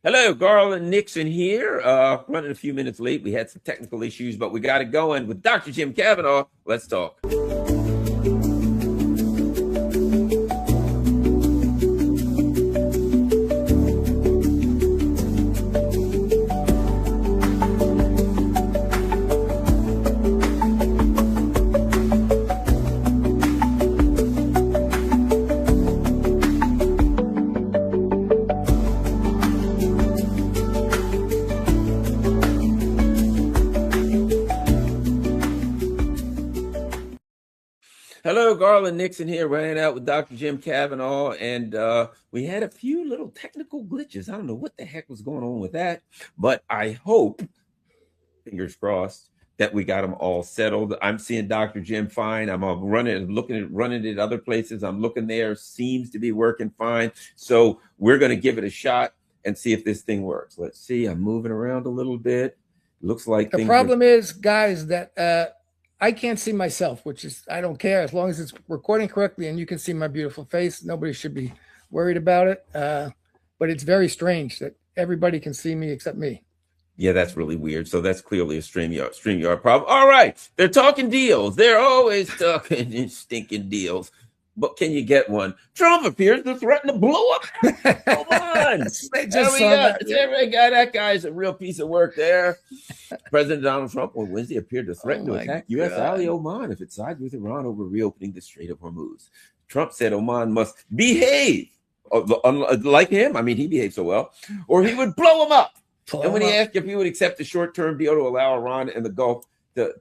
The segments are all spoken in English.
Hello, Garland Nixon here. Running a few minutes late. We had some technical issues, but we got it going with Dr. Jim Kavanaugh. Let's talk. Hello, Garland Nixon here, running out with Dr. Jim Kavanaugh, and we had a few little technical glitches. I don't know what the heck was going on with that, but I hope, fingers crossed, that we got them all settled. I'm seeing Dr. Jim fine. I'm running it other places. I'm looking there, seems to be working fine. So we're going to give it a shot and see if this thing works. Let's see. I'm moving around a little bit. Looks like the problem is, guys, that I can't see myself, which is, I don't care as long as it's recording correctly and you can see my beautiful face. Nobody should be worried about it. But it's very strange that everybody can see me except me. Yeah, that's really weird. So that's clearly a StreamYard problem. All right. They're talking deals. They're always talking stinking deals. But can you get one? Trump appears to threaten to blow up. Come on. That guy's a real piece of work there. President Donald Trump on Wednesday appeared to threaten to attack U.S. ally Oman if it sides with Iran over reopening the Strait of Hormuz. Trump said Oman must behave like him. I mean, he behaved so well, or he would blow him up. And when he asked if he would accept a short-term deal to allow Iran and the Gulf to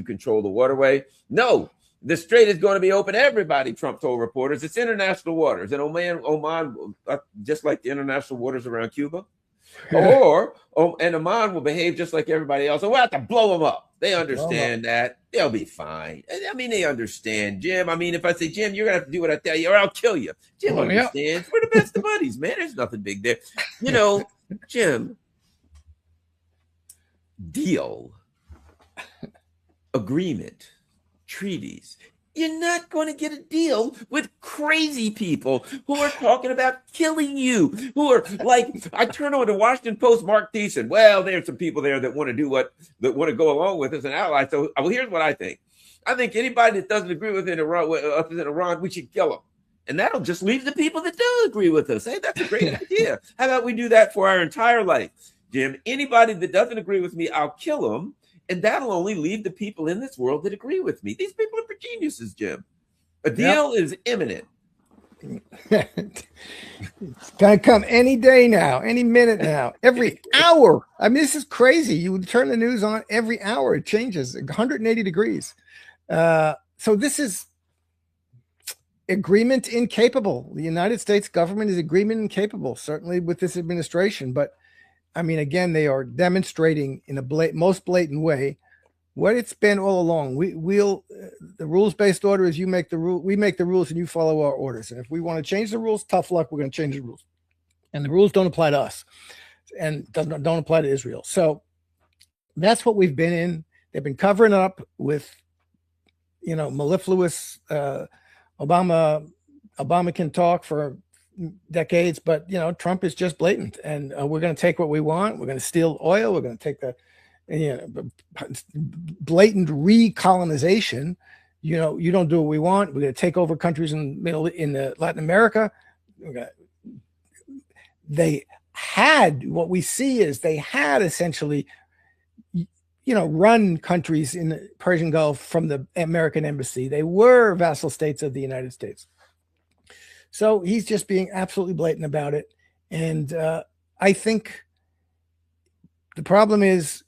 control the waterway, no, the strait is going to be open to everybody, Trump told reporters. It's international waters, and Oman, just like the international waters around Cuba, and Oman will behave just like everybody else. So we'll have to blow them up. They understand that. They'll be fine. I mean, they understand, Jim. I mean, if I say, Jim, you're going to have to do what I tell you or I'll kill you. Jim understands. We're the best of buddies, man. There's nothing big there. You know, Jim, deal, agreement, treaties. You're not going to get a deal with crazy people who are talking about killing you, who are like, I turn on the Washington Post, Mark Thiessen. Well, there's some people there that want to go along with us, an ally. So well, here's what I think. I think anybody that doesn't agree with us in Iran, we should kill them. And that'll just leave the people that do agree with us. Hey, that's a great idea. How about we do that for our entire life? Jim, anybody that doesn't agree with me, I'll kill them. And that'll only leave the people in this world that agree with me. These people are geniuses, Jim. A deal is imminent. It's going to come any day now, any minute now, every hour. I mean, this is crazy. You would turn the news on every hour. It changes 180 degrees. So this is agreement incapable. The United States government is agreement incapable, certainly with this administration. But I mean, again, they are demonstrating in a most blatant way what it's been all along. The rules-based order is we make the rules and you follow our orders. And if we want to change the rules, tough luck, we're going to change the rules. And the rules don't apply to us and don't apply to Israel. So that's what we've been in. They've been covering up with, mellifluous Obama can talk for decades, but Trump is just blatant, and we're going to take what we want. We're going to steal oil. We're going to take the blatant recolonization. You don't do what we want. We're going to take over countries in Latin America. What we see is they had essentially run countries in the Persian Gulf from the American embassy. They were vassal states of the United States. So he's just being absolutely blatant about it. And I think the problem is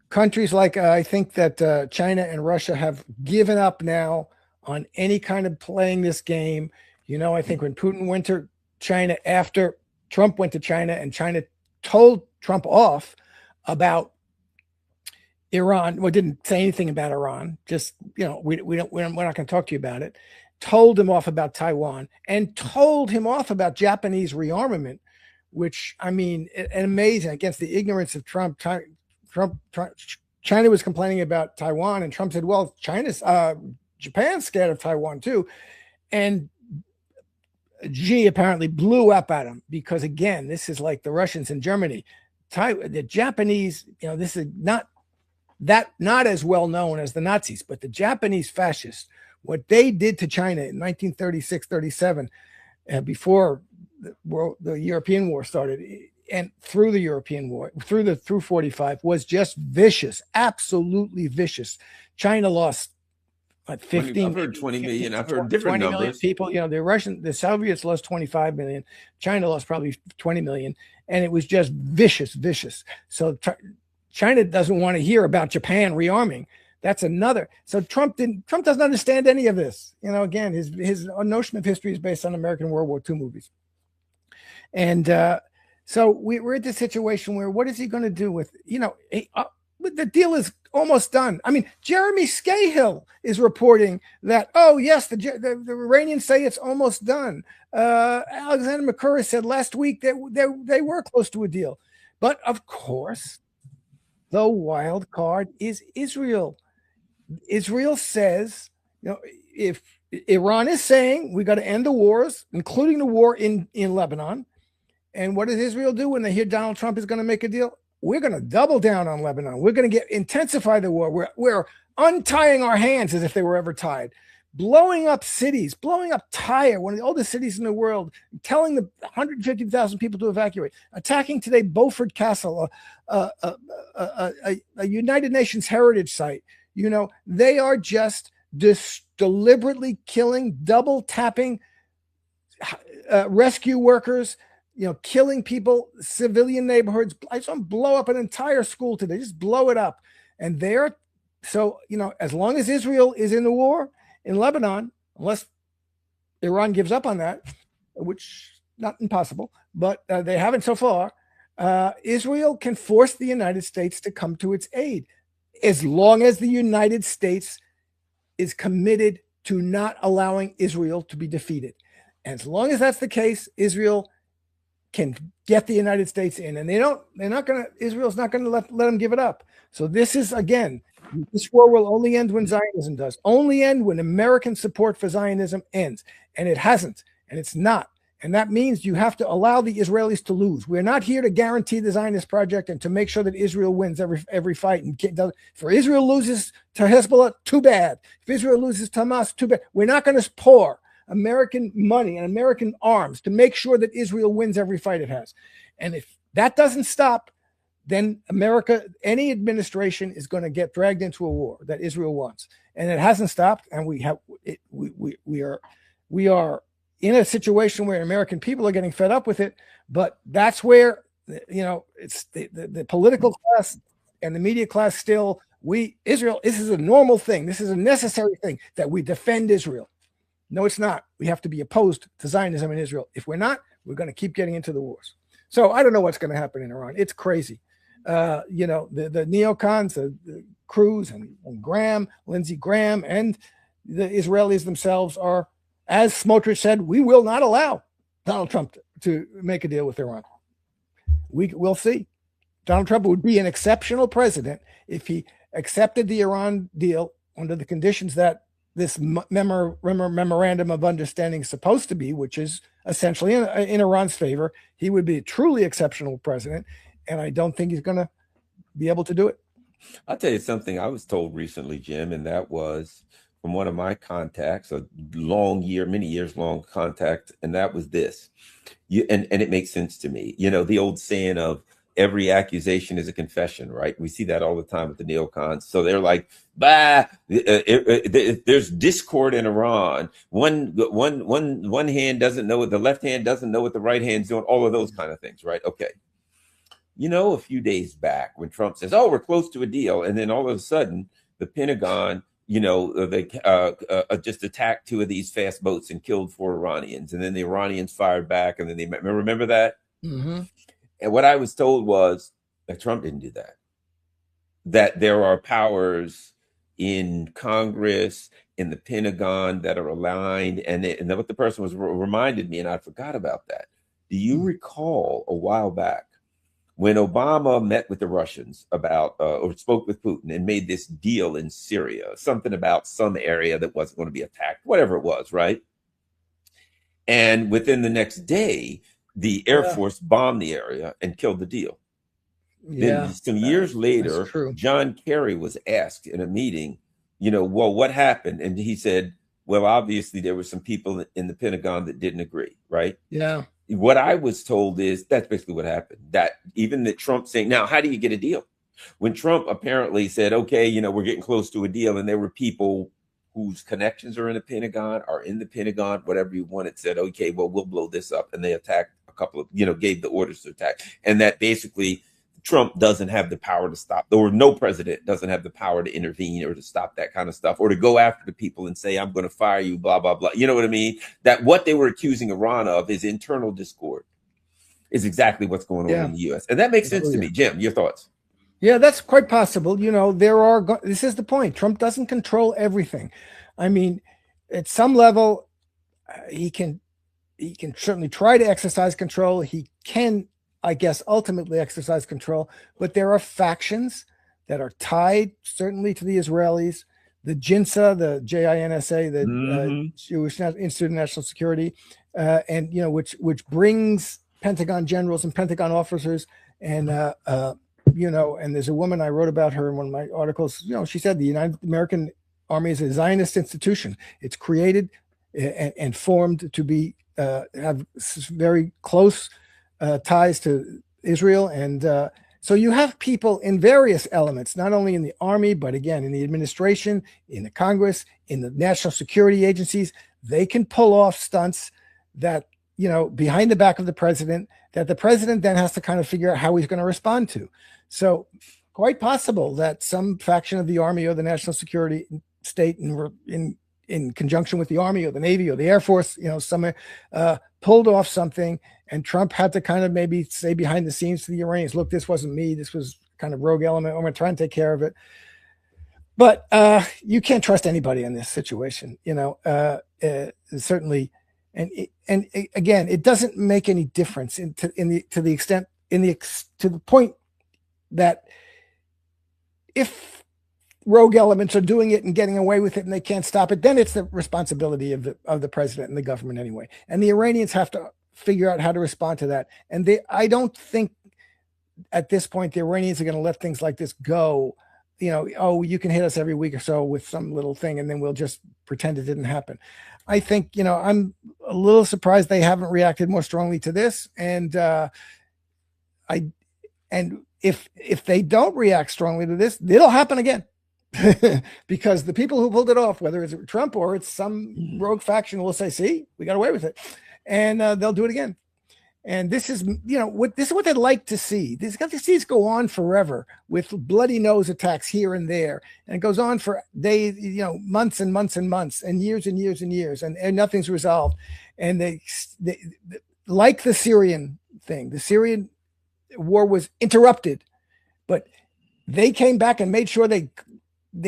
countries like, I think that China and Russia have given up now on any kind of playing this game. I think when Putin went to China after Trump went to China and China told Trump off about Iran, well, didn't say anything about Iran, just, we're not going to talk to you about it. Told him off about Taiwan and told him off about Japanese rearmament, which, I mean, amazing against the ignorance of Trump. China was complaining about Taiwan and Trump said, well, Japan's scared of Taiwan too. And Xi apparently blew up at him because, again, this is like the Russians in Germany. The Japanese, this is not as well known as the Nazis, but the Japanese fascists, what they did to China in 1936, 37, before the European War started, and through the European War, through 45, was just vicious, absolutely vicious. China lost like 15. I've heard 20 million. I've heard different 20 million numbers. people. The Soviets lost 25 million. China lost probably 20 million, and it was just vicious. So China doesn't want to hear about Japan rearming. That's another. So Trump doesn't understand any of this. Again, his notion of history is based on American World War II movies. And so we're at this situation where what is he going to do with, the deal is almost done. I mean, Jeremy Scahill is reporting that, oh, yes, the Iranians say it's almost done. Alexander McCurry said last week that they were close to a deal. But, of course, the wild card is Israel. Israel says, if Iran is saying we got to end the wars, including the war in Lebanon. And what does Israel do when they hear Donald Trump is going to make a deal? We're going to double down on Lebanon. We're going to intensify the war. We're untying our hands as if they were ever tied, blowing up cities, blowing up Tyre, one of the oldest cities in the world, telling the 150,000 people to evacuate, attacking today Beaufort Castle, a United Nations heritage site. They are just deliberately killing, double tapping rescue workers, killing people, civilian neighborhoods. I saw them blow up an entire school today, just blow it up. And as long as Israel is in the war in Lebanon, unless Iran gives up on that, which not impossible, but they haven't so far, Israel can force the United States to come to its aid, as long as the United States is committed to not allowing Israel to be defeated. And as long as that's the case, Israel can get the United States in, and Israel's not going to let them give it up. So this war will only end when Zionism does, only end when American support for Zionism ends. And it hasn't, and it's not. And that means you have to allow the Israelis to lose. We're not here to guarantee the Zionist project and to make sure that Israel wins every fight. And if Israel loses to Hezbollah, too bad. If Israel loses to Hamas, too bad. We're not going to pour American money and American arms to make sure that Israel wins every fight it has. And if that doesn't stop, then any administration is going to get dragged into a war that Israel wants. And it hasn't stopped. And we are in a situation where American people are getting fed up with it. But that's where, it's the political class and the media class still, Israel, this is a normal thing. This is a necessary thing that we defend Israel. No, it's not. We have to be opposed to Zionism in Israel. If we're not, we're going to keep getting into the wars. So I don't know what's going to happen in Iran. It's crazy. The neocons, the Cruz and Graham, Lindsey Graham, and the Israelis themselves are, as Smotrich said, we will not allow Donald Trump to make a deal with Iran. We'll see. Donald Trump would be an exceptional president if he accepted the Iran deal under the conditions that this memorandum of understanding is supposed to be, which is essentially in Iran's favor. He would be a truly exceptional president, and I don't think he's going to be able to do it. I'll tell you something I was told recently, Jim, and that was from one of my contacts, many years long contact, and that was this. And it makes sense to me. The old saying of every accusation is a confession, right? We see that all the time with the neocons. So they're like, there's discord in Iran. One hand doesn't know what the left hand doesn't know what the right hand's doing, all of those kind of things, right? Okay. A few days back when Trump says, oh, we're close to a deal. And then all of a sudden the Pentagon, they just attacked 2 of these fast boats and killed 4 Iranians. And then the Iranians fired back. And then they remember that? Mm-hmm. And what I was told was that Trump didn't do that, that there are powers in Congress, in the Pentagon that are aligned. And what the person was reminded me, and I forgot about that. Do you recall a while back when Obama met with the Russians or spoke with Putin and made this deal in Syria, something about some area that wasn't going to be attacked, whatever it was, right? And within the next day, the Air Yeah. Force bombed the area and killed the deal. Then Yeah. some years That's later, true. John Kerry was asked in a meeting, well, what happened? And he said, well, obviously there were some people in the Pentagon that didn't agree, right? Yeah. What I was told is that's basically what happened. That even that Trump saying, now, how do you get a deal? When Trump apparently said, okay, we're getting close to a deal, and there were people whose connections are in the Pentagon, whatever you wanted, said, okay, well, we'll blow this up. And they attacked a couple of, gave the orders to attack. And that basically Trump doesn't have the power to stop, or no president doesn't have the power to intervene or to stop that kind of stuff, or to go after the people and say, I'm going to fire you, blah, blah, blah. You know what I mean? That what they were accusing Iran of is internal discord, is exactly what's going on in the U.S. And that makes sense to me. Jim, your thoughts? Yeah, that's quite possible. This is the point. Trump doesn't control everything. I mean, at some level, he can certainly try to exercise control. He can, I guess, ultimately exercise control, but there are factions that are tied certainly to the Israelis, the JINSA, the JINSA, the Jewish Institute of National Security, and which brings Pentagon generals and Pentagon officers, and and there's a woman, I wrote about her in one of my articles. She said the United American Army is a Zionist institution. It's created and formed to be have very close ties to Israel. And so you have people in various elements, not only in the army, but again, in the administration, in the Congress, in the national security agencies. They can pull off stunts that, behind the back of the president, that the president then has to kind of figure out how he's going to respond to. So quite possible that some faction of the army or the national security state in conjunction with the Army or the Navy or the Air Force, pulled off something, and Trump had to kind of maybe say behind the scenes to the Iranians, look, this wasn't me. This was kind of rogue element. I'm going to try and take care of it. But you can't trust anybody in this situation, certainly. And again, it doesn't make any difference to the point that if rogue elements are doing it and getting away with it and they can't stop it, then it's the responsibility of the president and the government anyway. And the Iranians have to figure out how to respond to that. And I don't think at this point the Iranians are going to let things like this go. You can hit us every week or so with some little thing, and then we'll just pretend it didn't happen. I think, I'm a little surprised they haven't reacted more strongly to this. And if they don't react strongly to this, it'll happen again. Because the people who pulled it off, whether it's Trump or it's some rogue faction, will say, see, we got away with it. And they'll do it again. And this is, this is what they'd like to see. They've got to see this go on forever with bloody nose attacks here and there. And it goes on for days, months and months and months and years and years and years. And nothing's resolved. And they like the Syrian thing. The Syrian war was interrupted, but they came back and made sure they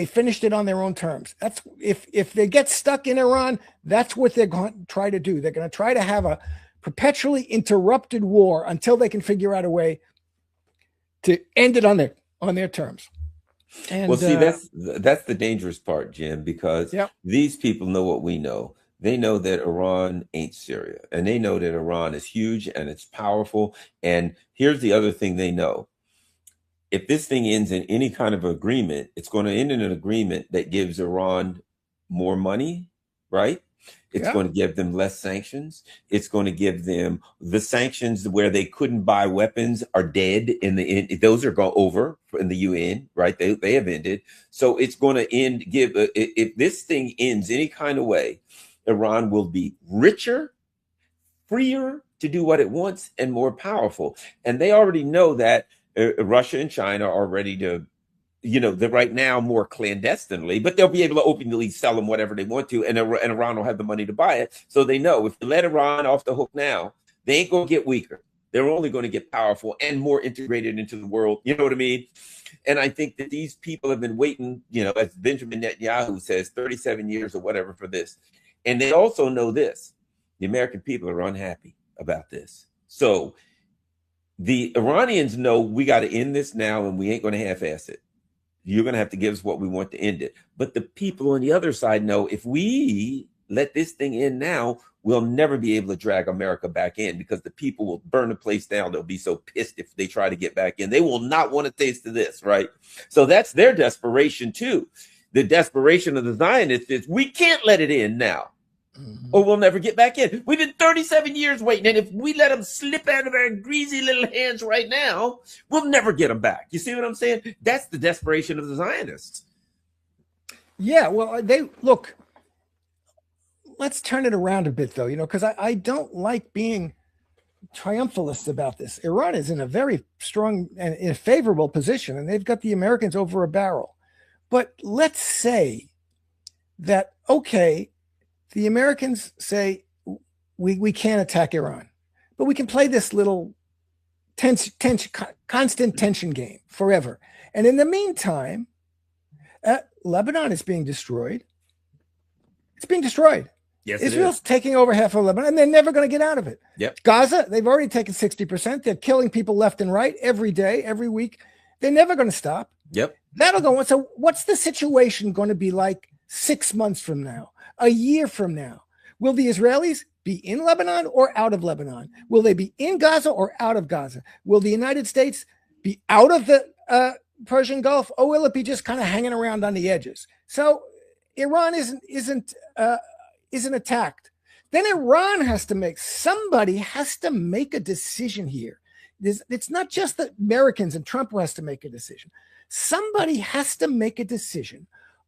finished it on their own terms. That's if they get stuck in Iran, that's what they're going to try to do. They're going to try to have a perpetually interrupted war until they can figure out a way to end it on their terms. And, well, see, that's the dangerous part, Jim, because these people know what we know. They know that Iran ain't Syria, and they know that Iran is huge and it's powerful. And here's the other thing they know. If this thing ends in any kind of agreement, it's going to end in an agreement that gives Iran more money, right? It's going to give them less sanctions. It's going to give them the sanctions where they couldn't buy weapons are dead those are over in the UN, right? They have ended. So it's going to if this thing ends any kind of way, Iran will be richer, freer to do what it wants, and more powerful. And they already know that Russia and China are ready to, they're right now more clandestinely, but they'll be able to openly sell them whatever they want to, and Iran will have the money to buy it. So they know if you let Iran off the hook now, they ain't going to get weaker. They're only going to get powerful and more integrated into the world. You know what I mean? And I think that these people have been waiting, as Benjamin Netanyahu says, 37 years or whatever for this. And they also know this. The American people are unhappy about this. So the Iranians know we got to end this now, and we ain't going to half-ass it. You're going to have to give us what we want to end it. But the people on the other side know if we let this thing end now, we'll never be able to drag America back in, because the people will burn the place down. They'll be so pissed if they try to get back in. They will not want to taste of this, right? So that's their desperation too. The desperation of the Zionists is, we can't let it in now, or we'll never get back in. We've been 37 years waiting, and if we let them slip out of our greasy little hands right now, we'll never get them back. You see what I'm saying? That's the desperation of the Zionists. Yeah, well, they look. Let's turn it around a bit, though, because I don't like being triumphalist about this. Iran is in a very strong and in a favorable position, and they've got the Americans over a barrel. But let's say that, okay, the Americans say we can't attack Iran, but we can play this little constant tension game forever. And in the meantime, Lebanon is being destroyed. It's being destroyed. Yes, Israel's taking over half of Lebanon, and they're never going to get out of it. Yep. Gaza, they've already taken 60%. They're killing people left and right every day, every week. They're never going to stop. Yep. That'll go on. So what's the situation going to be like 6 months from now, a year from now? Will the Israelis be in Lebanon or out of Lebanon? Will they be in Gaza or out of Gaza? Will the United States be out of the Persian Gulf, or will it be just kind of hanging around on the edges? So Iran isn't attacked. Then Iran somebody has to make a decision here. It's not just the Americans and Trump who has to make a decision. Somebody has to make a decision.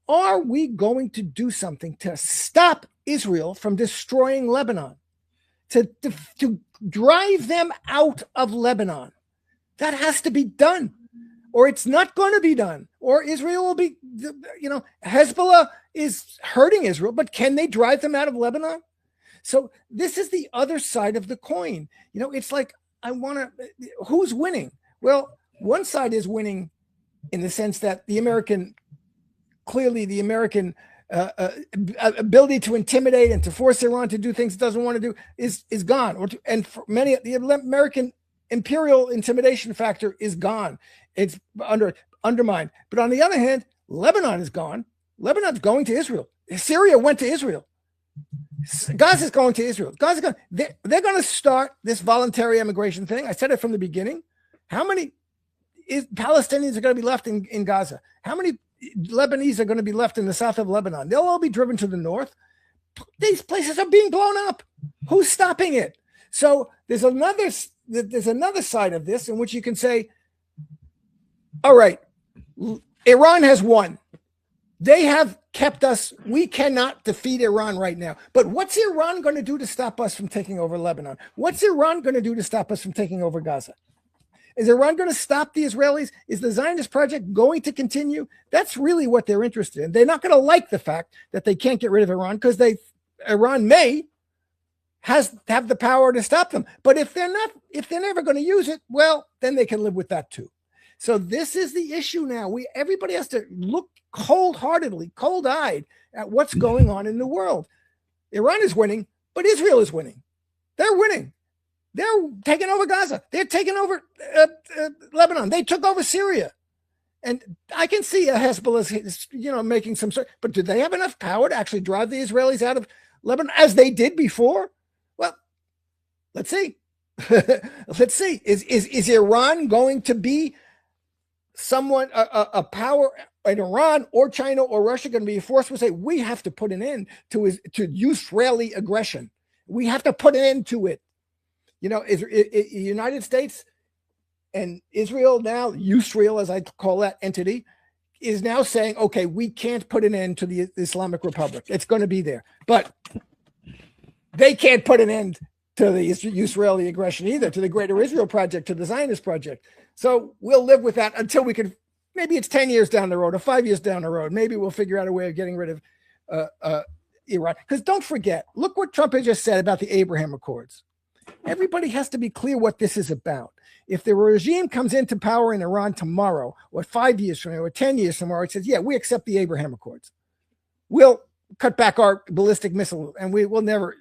Are we going to do something to stop Israel from destroying Lebanon? To drive them out of Lebanon? That has to be done, or it's not going to be done, or Israel will be, Hezbollah is hurting Israel, but can they drive them out of Lebanon? So this is the other side of the coin. It's like, who's winning? Well, one side is winning in the sense that the American ability to intimidate and to force Iran to do things it doesn't want to do is gone. And for many, the American imperial intimidation factor is gone. It's undermined. But on the other hand, Lebanon is gone. Lebanon's going to Israel. Syria went to Israel. Gaza's going to Israel. They're going to start this voluntary immigration thing. I said it from the beginning. How many Palestinians are going to be left in Gaza? How many Lebanese are going to be left in the south of Lebanon? They'll all be driven to the north. These places are being blown up. Who's stopping it? So there's another side of this in which you can say, all right, Iran has won. They have kept us. We cannot defeat Iran right now. But what's Iran going to do to stop us from taking over Lebanon? What's Iran going to do to stop us from taking over Gaza? Is Iran going to stop the Israelis? Is the Zionist project going to continue? That's really what they're interested in. They're not going to like the fact that they can't get rid of Iran, because Iran may have the power to stop them. But if they're never going to use it, well, then they can live with that too. So this is the issue now. Everybody has to look cold-heartedly, cold-eyed at what's going on in the world. Iran is winning, but Israel is winning. They're winning. They're taking over Gaza. They're taking over Lebanon. They took over Syria. And I can see Hezbollah, making some sort. But do they have enough power to actually drive the Israelis out of Lebanon as they did before? Well, let's see. Let's see. Is Iran going to be someone, a power in Iran or China or Russia, going to be forced to say, we have to put an end to Israeli aggression. We have to put an end to it. The United States and Israel now, Yusrael, as I call that entity, is now saying, okay, we can't put an end to the Islamic Republic. It's going to be there. But they can't put an end to the Israeli aggression either, to the Greater Israel Project, to the Zionist Project. So we'll live with that until we can, maybe it's 10 years down the road or 5 years down the road. Maybe we'll figure out a way of getting rid of Iran. Because don't forget, look what Trump has just said about the Abraham Accords. Everybody has to be clear what this is about. If the regime comes into power in Iran tomorrow, or 5 years from now, or 10 years from now, it says, yeah, we accept the Abraham Accords. We'll cut back our ballistic missile, and we will never.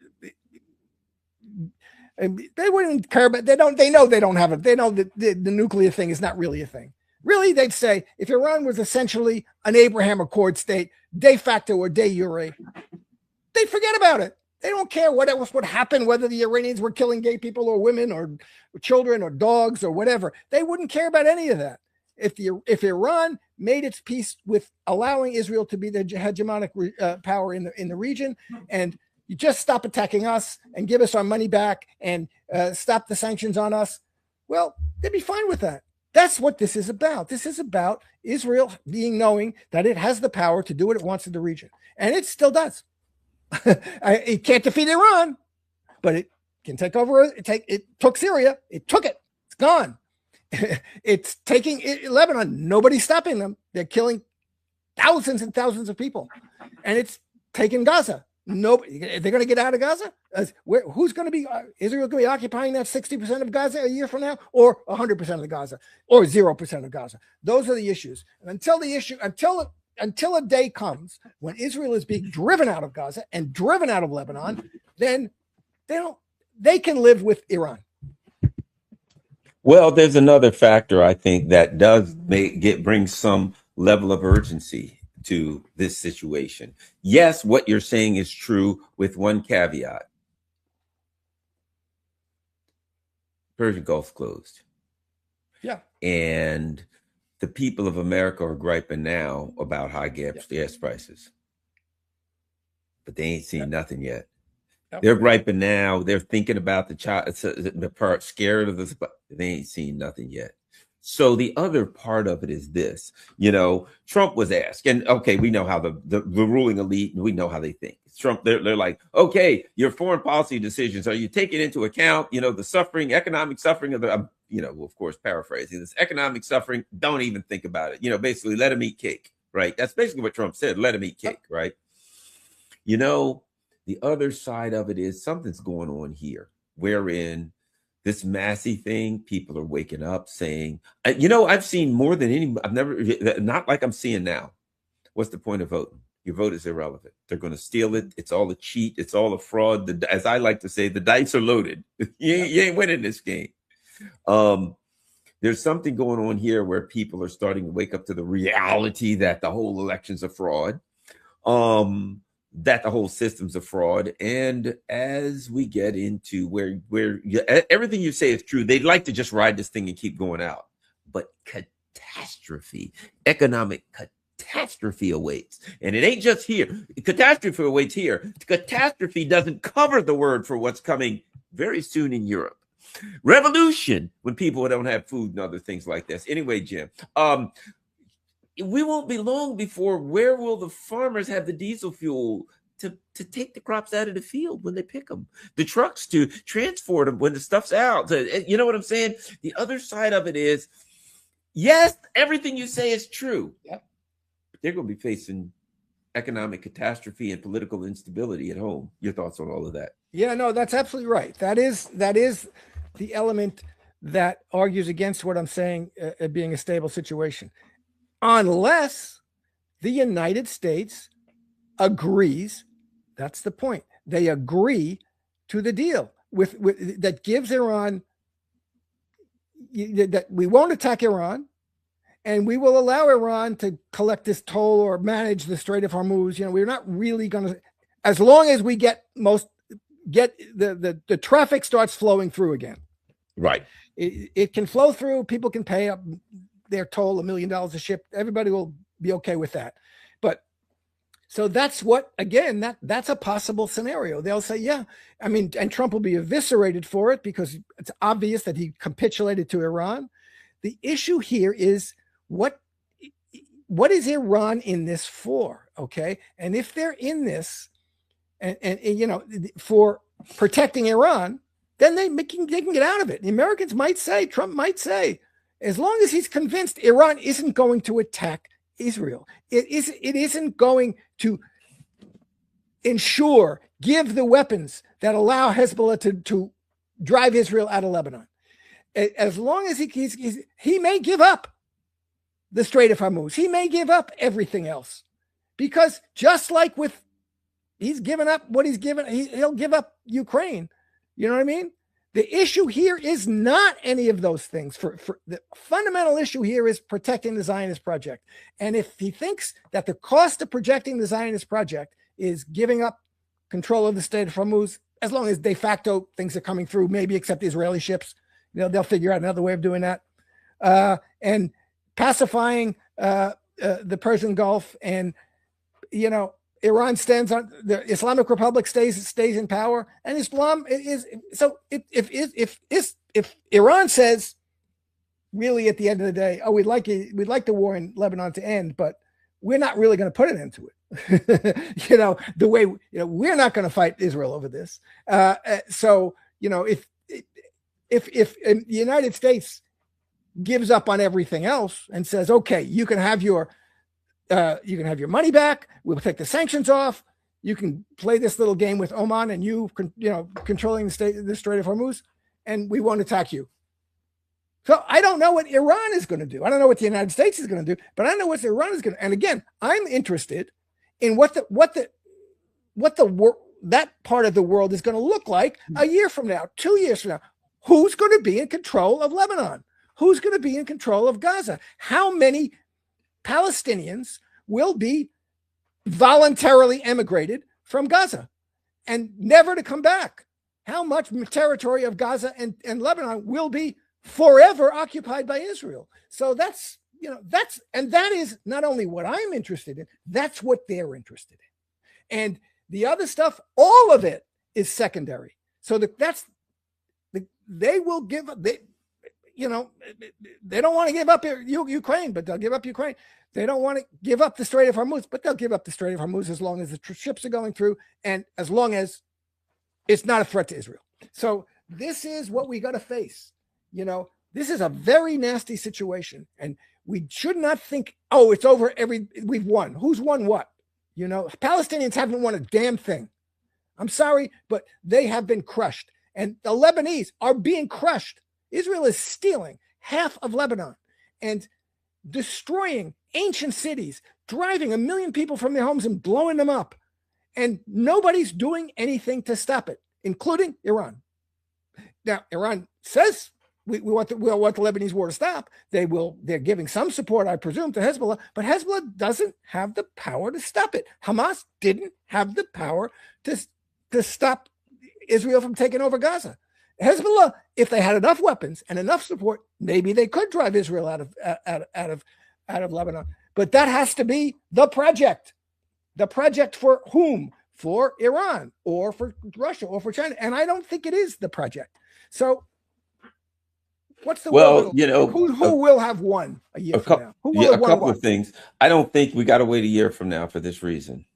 They wouldn't care, but they know they don't have it. They know that the nuclear thing is not really a thing. Really, they'd say if Iran was essentially an Abraham Accord state, de facto or de jure, they forget about it. They don't care what happened, whether the Iranians were killing gay people or women or children or dogs or whatever. They wouldn't care about any of that. If Iran made its peace with allowing Israel to be the hegemonic power in the region, and you just stop attacking us and give us our money back and stop the sanctions on us, well, they'd be fine with that. That's what this is about. This is about Israel knowing that it has the power to do what it wants in the region, and it still does. It can't defeat Iran, but it can take over. It took Syria. It took it. It's gone. It's taking Lebanon. Nobody's stopping them. They're killing thousands and thousands of people, and it's taken Gaza. Nobody. They're going to get out of Gaza. Who's going to be? Israel going to be occupying that 60% of Gaza a year from now, or 100% of Gaza, or 0% of Gaza? Those are the issues. And until a day comes when Israel is being driven out of Gaza and driven out of Lebanon, then they can live with Iran. Well, there's another factor, I think, that does bring some level of urgency to this situation. Yes, what you're saying is true, with one caveat. Persian Gulf's closed. Yeah. And the people of America are griping now about high gas prices. But they ain't seen nothing yet. They're griping now. They're thinking about the part, scared of this, but they ain't seen nothing yet. So the other part of it is this. Trump was asked, and okay, we know how the ruling elite, we know how they think. Trump, they're like, okay, your foreign policy decisions, are you taking into account, the suffering, economic suffering of the, of course, paraphrasing, this economic suffering? Don't even think about it. Basically, let them eat cake, right? That's basically what Trump said. Let them eat cake, right? The other side of it is something's going on here, wherein this Massey thing, people are waking up saying, I've seen more than any, not like I'm seeing now. What's the point of voting? Your vote is irrelevant. They're going to steal it. It's all a cheat. It's all a fraud. As I like to say, the dice are loaded. You ain't winning this game. There's something going on here where people are starting to wake up to the reality that the whole election's a fraud. That the whole system's a fraud. And as we get into where everything you say is true, they'd like to just ride this thing and keep going out. But catastrophe, economic catastrophe awaits. And it ain't just here. Catastrophe awaits here. Catastrophe doesn't cover the word for what's coming very soon in Europe. Revolution, when people don't have food and other things like this. Anyway, Jim, we won't be long before, where will the farmers have the diesel fuel to take the crops out of the field when they pick them? The trucks to transport them when the stuff's out. You know what I'm saying? The other side of it is, yes, everything you say is true. Yep. But they're going to be facing economic catastrophe and political instability at home. Your thoughts on all of that? Yeah, no, that's absolutely right. That is the element that argues against what I'm saying being a stable situation. Unless the United States agrees, that's the point. They agree to the deal with that gives Iran, that we won't attack Iran, and we will allow Iran to collect this toll or manage the Strait of Hormuz. We're not really going to, as long as we get the traffic starts flowing through again. Right. It can flow through. People can pay up their toll, $1 million a ship. Everybody will be okay with that. But so that's that's a possible scenario. They'll say, yeah, and Trump will be eviscerated for it because it's obvious that he capitulated to Iran. The issue here is what is Iran in this for? Okay. And if they're in this and for protecting Iran, then they can get out of it. The Americans might say, Trump might say, as long as he's convinced Iran isn't going to attack Israel, it isn't going to give the weapons that allow Hezbollah to drive Israel out of Lebanon. As long as he may give up the Strait of Hormuz, he may give up everything else, because just like he's given up what he's given, he'll give up Ukraine. You know what I mean? The issue here is not any of those things. For the fundamental issue here is protecting the Zionist project. And if he thinks that the cost of projecting the Zionist project is giving up control of the Strait of Hormuz, as long as de facto things are coming through, maybe except the Israeli ships. They'll figure out another way of doing that. And pacifying the Persian Gulf, and Iran stands on the Islamic Republic stays in power, and Islam is so. If Iran says, really at the end of the day, oh, we'd like the war in Lebanon to end, but we're not really going to put an end to it. The way we're not going to fight Israel over this. So if the United States gives up on everything else and says, okay, you can have your money back, we'll take the sanctions off, you can play this little game with Oman and controlling the Strait of Hormuz, and we won't attack you. So I don't know what Iran is going to do. I don't know what the United States is going to do, but I know what Iran is going to. And again, I'm interested in what that part of the world is going to look like a year from now, 2 years from now. Who's going to be in control of Lebanon? Who's going to be in control of Gaza? How many Palestinians will be voluntarily emigrated from Gaza and never to come back? How much territory of Gaza and Lebanon will be forever occupied by Israel? So that is not only what I'm interested in, that's what they're interested in. And the other stuff, all of it is secondary. So they will give up. They don't want to give up Ukraine, but they'll give up Ukraine. They don't want to give up the Strait of Hormuz, but they'll give up the Strait of Hormuz as long as the ships are going through and as long as it's not a threat to Israel. So this is what we got to face. This is a very nasty situation, and we should not think, oh, it's over. We've won. Who's won what? Palestinians haven't won a damn thing. I'm sorry, but they have been crushed, and the Lebanese are being crushed. Israel is stealing half of Lebanon and destroying ancient cities, driving 1 million people from their homes and blowing them up. And nobody's doing anything to stop it, including Iran. Now, Iran says we want the Lebanese war to stop. They're giving some support, I presume, to Hezbollah, but Hezbollah doesn't have the power to stop it. Hamas didn't have the power to stop Israel from taking over Gaza. Hezbollah, if they had enough weapons and enough support, maybe they could drive Israel out of Lebanon. But that has to be the project. The project for whom? For Iran or for Russia or for China. And I don't think it is the project. So what's the who will have won a year from now? Who will have won couple of things. I don't think we got to wait a year from now for this reason.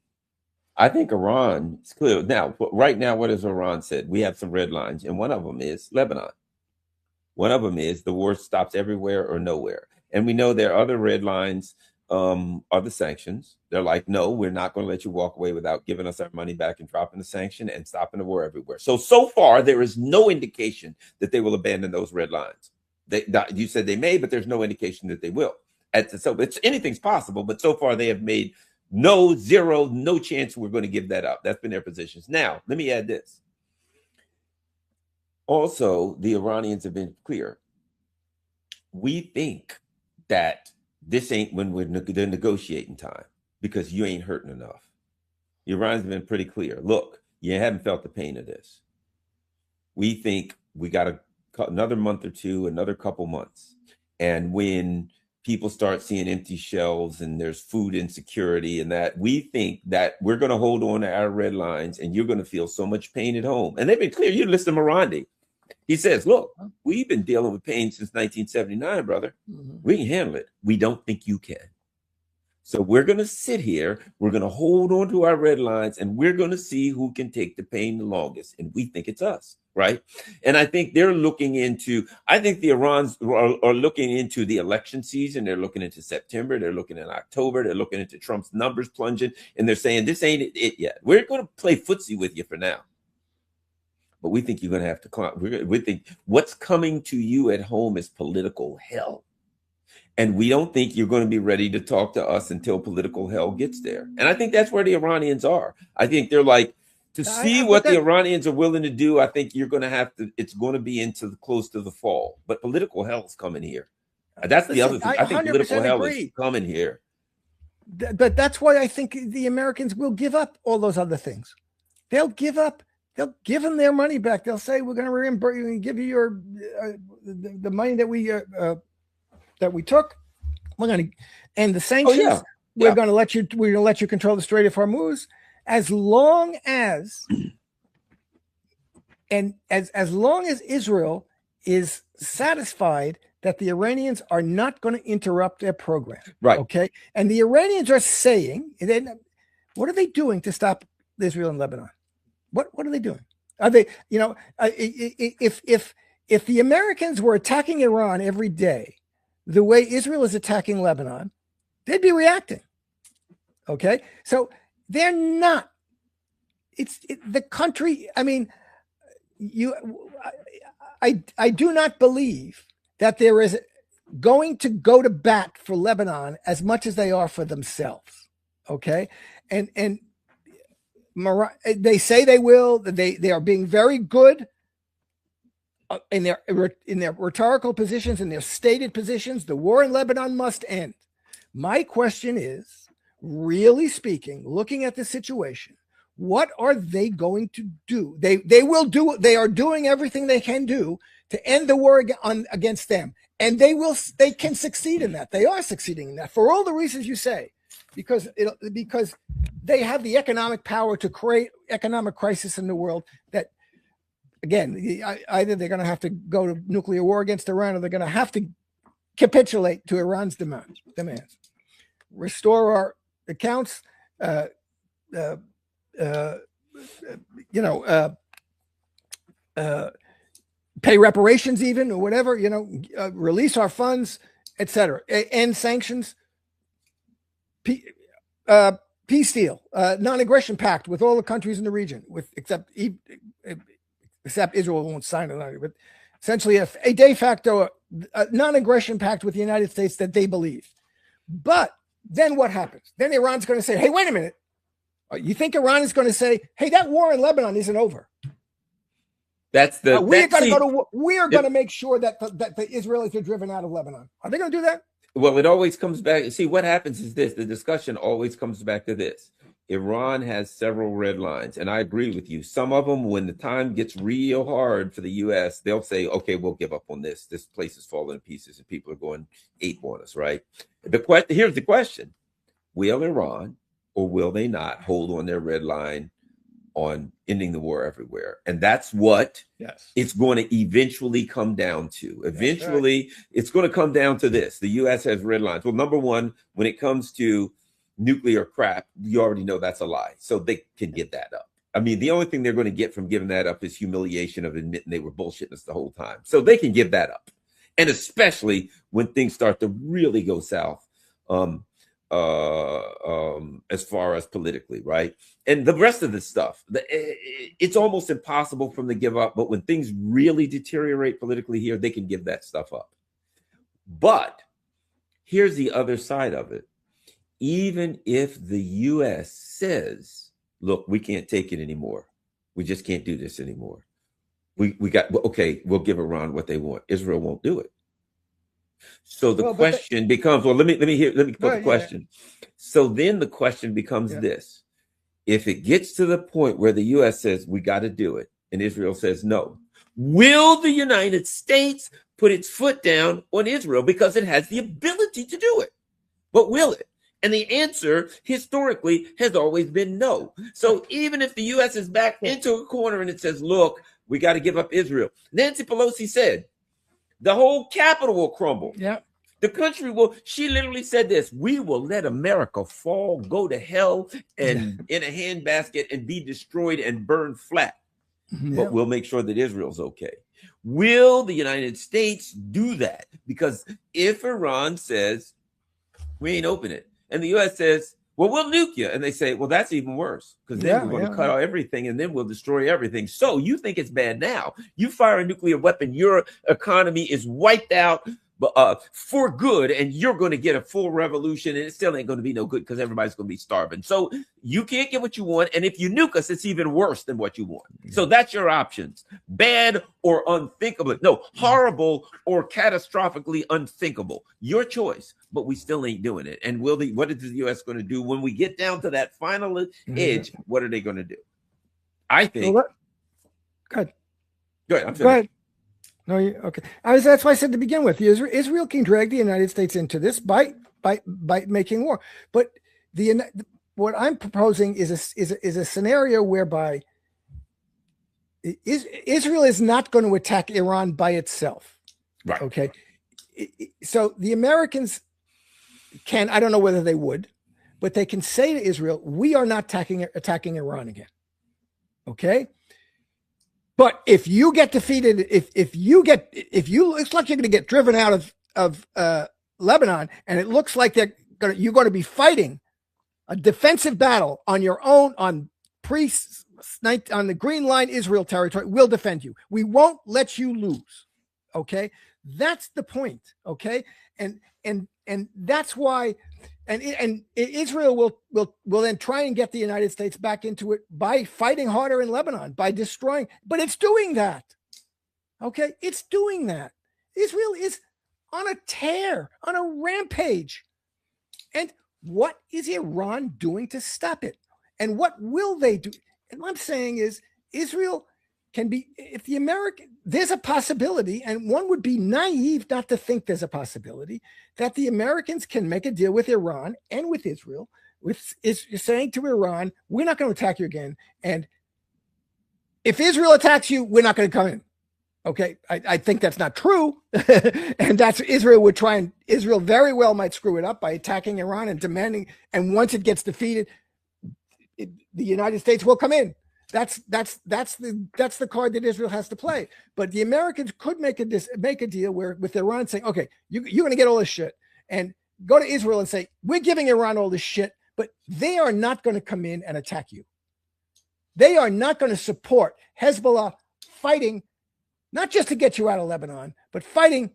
I think Iran is clear. Now, right now, what has Iran said? We have some red lines, and one of them is Lebanon. One of them is the war stops everywhere or nowhere. And we know there are other red lines are the sanctions. They're like, no, we're not going to let you walk away without giving us our money back and dropping the sanction and stopping the war everywhere. So far, there is no indication that they will abandon those red lines. You said they may, but there's no indication that they will. So anything's possible, but so far they have made no chance we're going to give that up. That's been their positions. Now, let me add this. Also, the Iranians have been clear. We think that this ain't when the negotiating time because you ain't hurting enough. The Iranians have been pretty clear. Look, you haven't felt the pain of this. We think we got another month or two, another couple months. And when people start seeing empty shelves and there's food insecurity and that, we think that we're going to hold on to our red lines and you're going to feel so much pain at home. And they've been clear. You listen to Morandi. He says, look, we've been dealing with pain since 1979, brother. Mm-hmm. We can handle it. We don't think you can. So we're going to sit here. We're going to hold on to our red lines and we're going to see who can take the pain the longest. And we think it's us. Right. And I think they're looking into, I think the Irans are looking into the election season. They're looking into September. They're looking in October. They're looking into Trump's numbers plunging. And they're saying, this ain't it yet. We're going to play footsie with you for now. But we think you're going to have to climb. We think what's coming to you at home is political hell. And we don't think you're going to be ready to talk to us until political hell gets there. And I think that's where the Iranians are. I think they're like, to see what the Iranians are willing to do, I think you're going to have to, it's going to be close to the fall. But political hell is coming here. That's the other thing. I think political hell is coming here. But that's why I think the Americans will give up all those other things. they'll give them their money back. They'll say, we're going to reimburse you and give you your the money that we took. We're going to end the sanctions. Oh, yeah. We're going to let you control the Strait of Hormuz as long as Israel is satisfied that the Iranians are not going to interrupt their program. Right. Okay. And the Iranians are saying, what are they doing to stop Israel and Lebanon? What are they doing? Are they, if the Americans were attacking Iran every day the way Israel is attacking Lebanon, they'd be reacting. Okay. So they're not. The country. I mean, I do not believe that there is going to go to bat for Lebanon as much as they are for themselves. Okay. And they say they will. They are being very good in their rhetorical positions, in their stated positions. The war in Lebanon must end. My question is, really speaking, looking at the situation, what are they going to do? They will do. They are doing everything they can do to end the war against them, and they can succeed in that. They are succeeding in that for all the reasons you say, because they have the economic power to create economic crisis in the world that, again, either they're going to have to go to nuclear war against Iran, or they're going to have to capitulate to Iran's demands, restore our accounts, pay reparations, even, or whatever, release our funds, etc. End sanctions, peace deal, non-aggression pact with all the countries in the region, except Israel won't sign it, but essentially a de facto non-aggression pact with the United States that they believe. But then what happens? Then Iran's going to say, hey, wait a minute. You think Iran is going to say, hey, that war in Lebanon isn't over? We are going to make sure that the Israelis are driven out of Lebanon. Are they going to do that? Well, it always comes back. See, what happens is this. The discussion always comes back to this. Iran has several red lines, and I agree with you. Some of them, when the time gets real hard for the U.S., they'll say, okay, we'll give up on this. This place is falling to pieces, and people are going ape on us, right? Here's the question. Will Iran, or will they not, hold on their red line on ending the war everywhere? And that's what it's going to eventually come down to. Eventually, it's going to come down to this. The U.S. has red lines. Well, number one, when it comes to nuclear crap, you already know that's a lie. So they can give that up. I mean, the only thing they're going to get from giving that up is humiliation of admitting they were bullshitting us the whole time. So they can give that up. And especially when things start to really go south, as far as politically, right? And the rest of the stuff, it's almost impossible for them to give up. But when things really deteriorate politically here, they can give that stuff up. But here's the other side of it. Even if the U.S. says, look, we can't take it anymore. We just can't do this anymore. We'll give Iran what they want. Israel won't do it. So the question becomes, let me put the question. Yeah. So then the question becomes this. If it gets to the point where the U.S. says we got to do it, and Israel says no, will the United States put its foot down on Israel because it has the ability to do it? But will it? And the answer historically has always been no. So even if the U.S. is backed into a corner and it says, look, we got to give up Israel. Nancy Pelosi said, the whole Capitol will crumble. Yeah. The country will, she literally said this, we will let America fall, go to hell, and in a handbasket and be destroyed and burned flat. But we'll make sure that Israel's okay. Will the United States do that? Because if Iran says, we ain't open it, and the U.S. says, well, we'll nuke you. And they say, well, that's even worse, because then we're going to cut out everything, and then we'll destroy everything. So you think it's bad now. You fire a nuclear weapon, your economy is wiped out for good, and you're going to get a full revolution, and it still ain't going to be no good because everybody's going to be starving. So you can't get what you want, and if you nuke us, it's even worse than what you want. So that's your options: bad or unthinkable. No, horrible or catastrophically unthinkable. Your choice. But we still ain't doing it. And what is the U.S. going to do when we get down to that final edge? What are they going to do? I think. Well, go ahead. Go ahead. I'm Go finished. ahead. No, okay. That's why I said to begin with, Israel can drag the United States into this by making war. But what I'm proposing is a scenario whereby Israel is not going to attack Iran by itself. Right. Okay. So the Americans can, I don't know whether they would, but they can say to Israel, we are not attacking Iran again. Okay. But if you get defeated, if you looks like you're going to get driven out of Lebanon, and it looks like you're going to be fighting a defensive battle on your own on the Green Line Israel territory, we'll defend you. We won't let you lose. Okay, that's the point. Okay, and that's why. And Israel will then try and get the United States back into it by fighting harder in Lebanon, by destroying. But it's doing that. Okay, it's doing that. Israel is on a tear, on a rampage. And what is Iran doing to stop it? And what will they do? And what I'm saying is Israel can be, if the there's a possibility, and one would be naive not to think there's a possibility that the Americans can make a deal with Iran and with Israel, is saying to Iran, we're not going to attack you again. And if Israel attacks you, we're not going to come in. Okay. I think that's not true. And that's Israel would try, and Israel very well might screw it up by attacking Iran and demanding. And once it gets defeated, the United States will come in. That's the card that Israel has to play. But the Americans could make a deal with Iran, saying, okay, you're going to get all this shit, and go to Israel and say, we're giving Iran all this shit, but they are not going to come in and attack you. They are not going to support Hezbollah fighting, not just to get you out of Lebanon, but fighting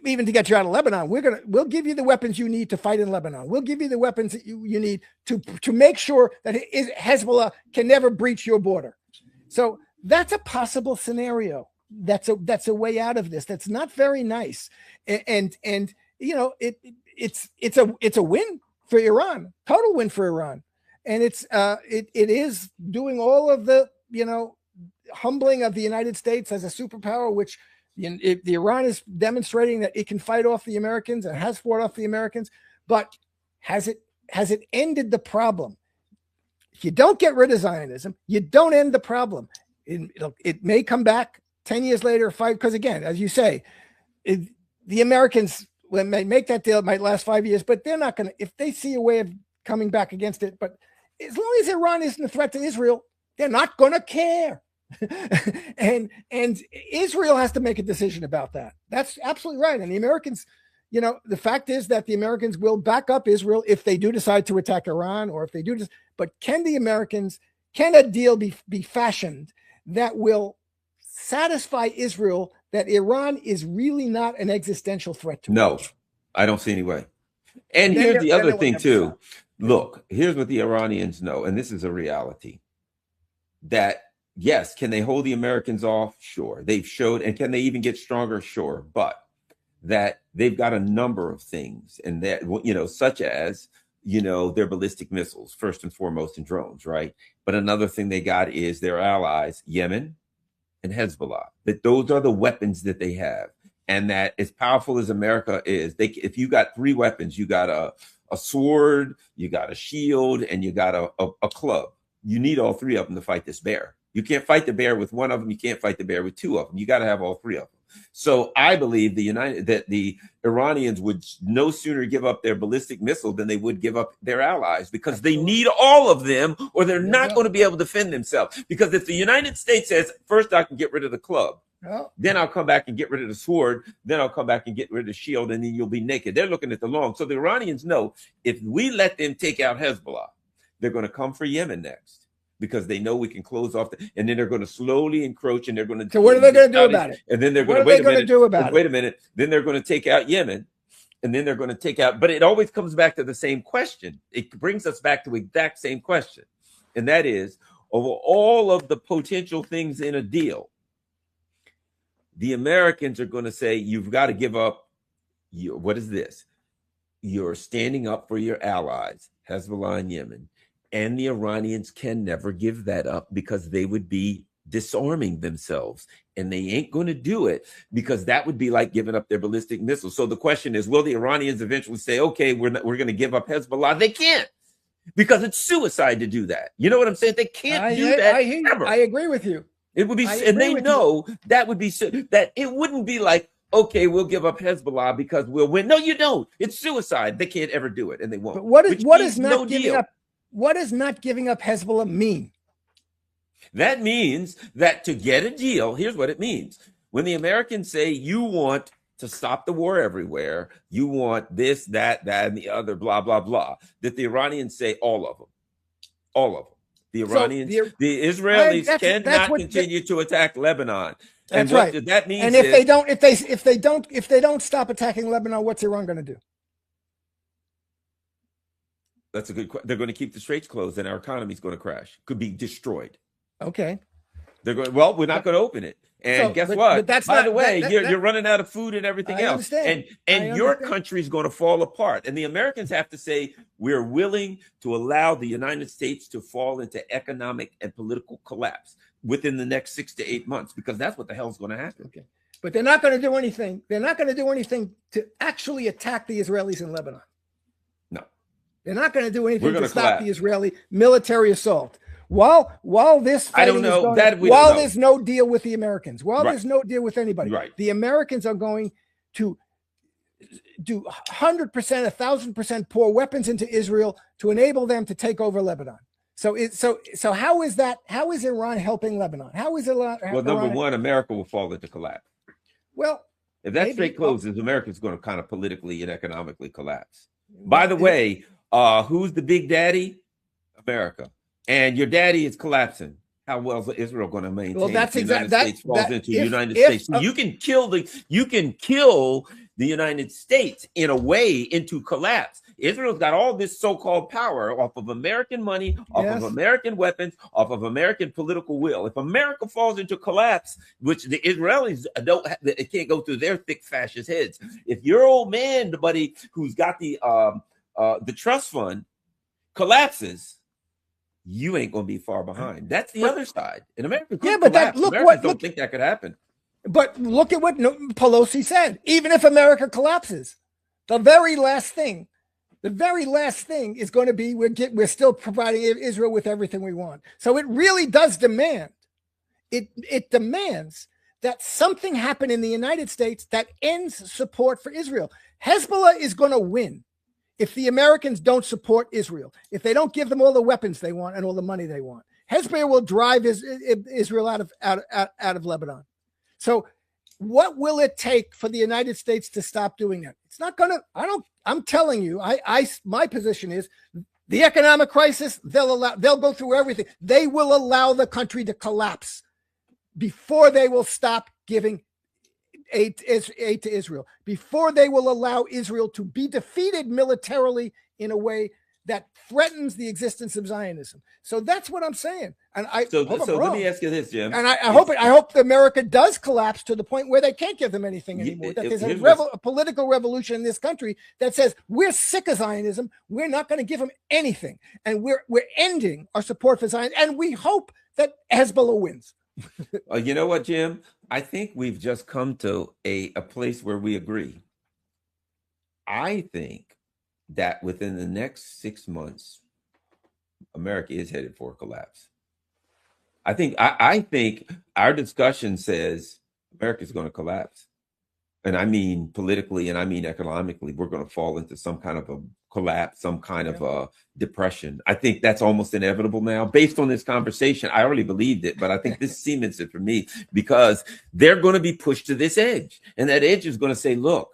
even to get you out of Lebanon. We'll give you the weapons you need to fight in Lebanon. We'll give you the weapons that you need to make sure that Hezbollah can never breach your border. So that's a possible scenario. That's a way out of this. That's not very nice. And you know, it's a win for Iran, total win for Iran. And it is doing all of the, you know, humbling of the United States as a superpower, which the Iran is demonstrating that it can fight off the Americans and has fought off the Americans. But has it ended the problem? If you don't get rid of Zionism, you don't end the problem. It may come back 10 years later, because again, as you say, the Americans, when they make that deal, it might last 5 years, but they're not going to, if they see a way of coming back against it. But as long as Iran isn't a threat to Israel, they're not going to care. and Israel has to make a decision about that. That's absolutely right. And the Americans, you know, the fact is that the Americans will back up Israel if they do decide to attack Iran, or if they do this. But can a deal be fashioned that will satisfy Israel that Iran is really not an existential threat to No, it? I don't see any way. And here's the other thing too. Look, here's what the Iranians know, and this is a reality, that yes, can they hold the Americans off? Sure. They've showed, and can they even get stronger? Sure. But that they've got a number of things, and that, you know, such as, you know, their ballistic missiles, first and foremost, and drones, right? But another thing they got is their allies, Yemen and Hezbollah, that those are the weapons that they have. And that as powerful as America is, if you got 3 weapons, you got a sword, you got a shield, and you got a club. You need all 3 of them to fight this bear. You can't fight the bear with 1 of them. You can't fight the bear with 2 of them. You got to have all 3 of them. So I believe that the Iranians would no sooner give up their ballistic missile than they would give up their allies, because they need all of them, or they're not going to be able to defend themselves. Because if the United States says, first I can get rid of the club, then I'll come back and get rid of the sword, then I'll come back and get rid of the shield, and then you'll be naked. They're looking at the long. So the Iranians know, if we let them take out Hezbollah, they're going to come for Yemen next, because they know we can close off and then they're going to slowly encroach, and they're going to. So what are they going to do about it? And then they're going to wait a minute. Then they're going to take out Yemen, and then they're going to take out. But it always comes back to the same question. It brings us back to the exact same question, and that is, over all of the potential things in a deal, the Americans are going to say, you've got to give up. What is this? You're standing up for your allies, Hezbollah and Yemen. And the Iranians can never give that up because they would be disarming themselves, and they ain't going to do it because that would be like giving up their ballistic missiles. So the question is, will the Iranians eventually say, okay, we're going to give up Hezbollah? They can't, because it's suicide to do that. You know what I'm saying? They can't do that ever. I agree with you. It would be, and they know that would be, that it wouldn't be like, okay, we'll give up Hezbollah because we'll win. No, you don't. It's suicide. They can't ever do it, and they won't. But what is not giving up? What does not giving up Hezbollah mean? That means that to get a deal, here's what it means. When the Americans say you want to stop the war everywhere, you want this, that, and the other, blah, blah, blah, that the Iranians say all of them. All of them. The Iranians, so the Israelis cannot continue to attack Lebanon. That's and what right. That means and if they don't stop attacking Lebanon, what's Iran going to do? That's a good question. They're going to keep the straits closed, and our economy is going to crash. Could be destroyed. Okay. They're going. Well, we're not going to open it. And guess what? But by the way, you're running out of food and everything else. And your country's going to fall apart. And the Americans have to say, we're willing to allow the United States to fall into economic and political collapse within the next 6 to 8 months, because that's what the hell's going to happen. Okay. But they're not going to do anything. They're not going to do anything to actually attack the Israelis in Lebanon. No. They're not going to do anything to stop the Israeli military assault. While this fighting there's no deal with the Americans, there's no deal with anybody, the Americans are going to do 100%, 1,000% pour weapons into Israel to enable them to take over Lebanon. So how is that? How is Iran helping Lebanon? How is Iran? Well, number one, America will fall into collapse. Well, if that strait closes, America's going to kind of politically and economically collapse. By the way, who's the big daddy? America. And your daddy is collapsing. How well is Israel going to maintain? Well, that's exactly that. Falls into the United States. So you can kill the United States in a way into collapse. Israel's got all this so-called power off of American money, off of American weapons, off of American political will. If America falls into collapse, which the Israelis it can't go through their thick fascist heads. If your old man, the buddy who's got the trust fund, collapses, you ain't going to be far behind. That's the other side. In America, Americans don't think that could happen. But look at what Pelosi said. Even if America collapses, the very last thing is going to be we're still providing Israel with everything we want. So it really does demand. It demands that something happen in the United States that ends support for Israel. Hezbollah is going to win if the Americans don't support Israel, if they don't give them all the weapons they want and all the money they want. Hezbollah will drive Israel out of Lebanon. So what will it take for the United States to stop doing that? It's not going to, I'm telling you, my position is the economic crisis, they'll go through everything. They will allow the country to collapse before they will stop giving aid to Israel, before they will allow Israel to be defeated militarily in a way that threatens the existence of Zionism. So that's what I'm saying. And so let me ask you this, Jim. And I hope America does collapse to the point where they can't give them anything anymore. That there's a political revolution in this country that says we're sick of Zionism. We're not going to give them anything, and we're ending our support for Zion. And we hope that Hezbollah wins. You know what, Jim? I think we've just come to a place where we agree. I think that within the next 6 months, America is headed for a collapse. I think our discussion says America's going to collapse. And I mean politically and I mean economically, we're going to fall into some kind of a collapse, some kind of a depression. I think that's almost inevitable now. Based on this conversation, I already believed it, but I think this cements it for me, because they're going to be pushed to this edge. And that edge is going to say, look,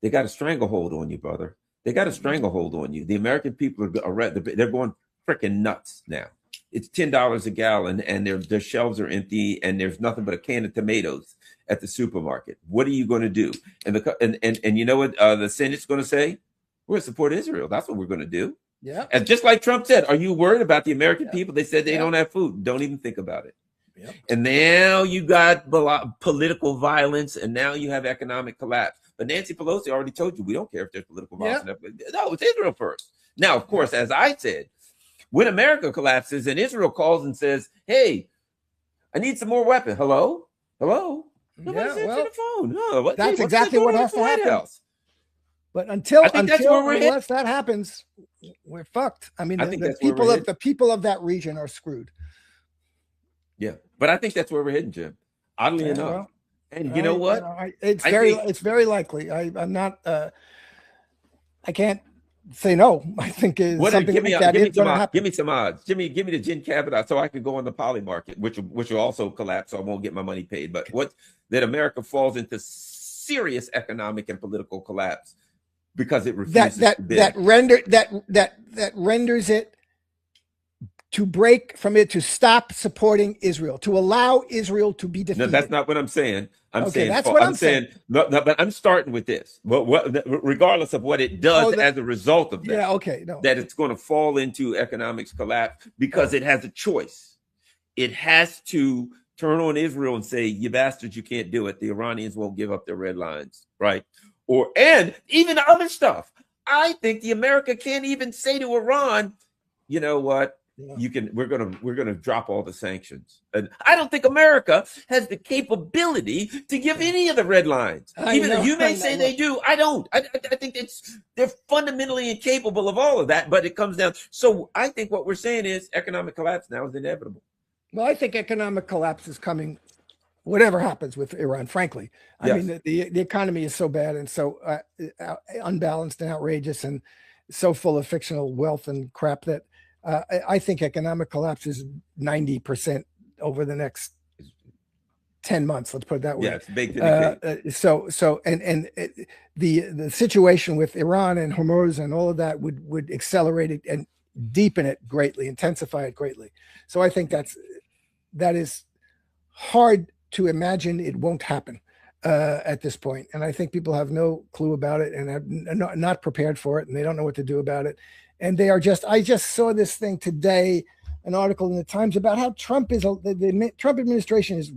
they got a stranglehold on you, brother. They got a stranglehold on you. The American people they're going freaking nuts now. It's $10 a gallon and their shelves are empty and there's nothing but a can of tomatoes at the supermarket. What are you going to do? And you know what the Senate's going to say? We're going to support Israel. That's what we're going to do. Yeah. And just like Trump said, are you worried about the American people? They said they don't have food. Don't even think about it. Yep. And now you got political violence, and now you have economic collapse. But Nancy Pelosi already told you, we don't care if there's political violence. No, it's Israel first. Now, of course, as I said, When America collapses and Israel calls and says, "Hey, I need some more weapons." Hello, hello. Nobody's answering the phone. Huh? That's exactly what has to happen. House? But unless that happens, we're fucked. I mean, the people of that region are screwed. Yeah, but I think that's where we're heading, Jim. Oddly enough. Well, and you know what? It's very likely. I'm not. I can't say no. I think something like that is going to happen. Give me some odds. Give me the Jen Kavanaugh so I could go on the poly market, which will also collapse, so I won't get my money paid. But that America falls into serious economic and political collapse because it refuses that renders it to break from it, to stop supporting Israel, to allow Israel to be defeated. No, that's not what I'm saying. I'm saying. No, but I'm starting with this. Regardless of what it does as a result of that, that it's going to fall into economics collapse because it has a choice. It has to turn on Israel and say, "You bastards, you can't do it." The Iranians won't give up their red lines, right? And even other stuff. I think the America can't even say to Iran, "You know what? We're gonna drop all the sanctions." And I don't think America has the capability to give any of the red lines. You may say they do. I don't. I think they're fundamentally incapable of all of that. But it comes down. So I think what we're saying is economic collapse now is inevitable. Well, I think economic collapse is coming, whatever happens with Iran. Frankly, I mean the economy is so bad and so unbalanced and outrageous and so full of fictional wealth and crap that. I think economic collapse is 90% over the next 10 months. Let's put it that way. Yeah, it's baked in the situation with Iran and Hormuz and all of that would accelerate it and deepen it greatly, intensify it greatly. So I think that is hard to imagine it won't happen at this point. And I think people have no clue about it and are not prepared for it, and they don't know what to do about it. And they are I just saw this thing today, an article in the Times about how the Trump administration is